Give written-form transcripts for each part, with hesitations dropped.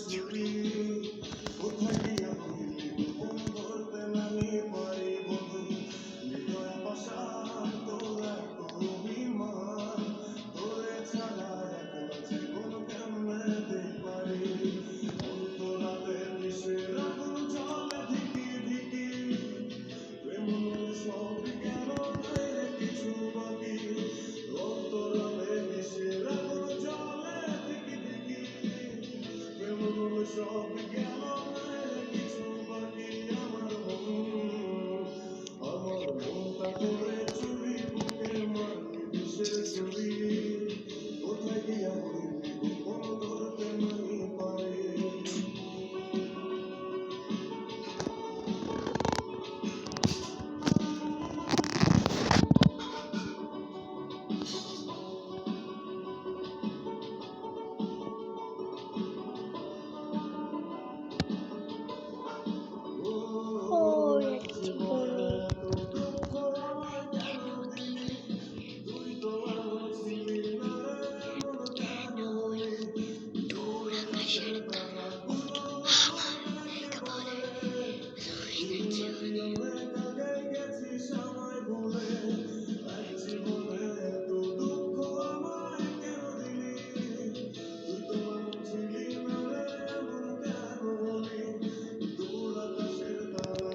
ছুরি কোথায় গিয়া হইলি গোপন করতে নামি পারি বধু হৃদয় পাশান তোর এত অভিমান তোরে ছাড়া একলা জীবন কেমনে পারি অন্তরালে কিসের আগুন জ্বলে ধিকি ধিকি প্রেম সব গেল নাই রে কিছু বাকি অন্তরালে কিসের আগুন জ্বলে ধিকি ধিকি প্রেম সব গেল নাই রে কিছু বাকি আমার মনটা করে চুরি বুকে মারলি বিষের ছুরি কোথায় গিয়া হইলি গোপন ধরতে নামি পারি জীবনে কেন দূর আকাশের তারা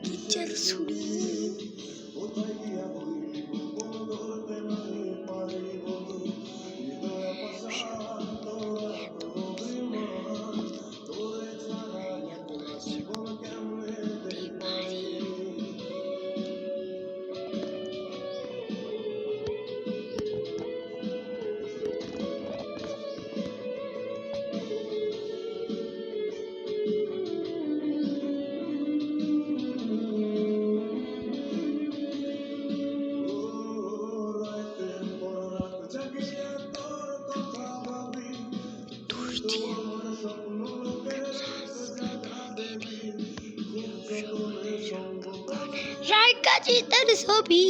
টিচার ছুরি রায় কাজে তার ছবি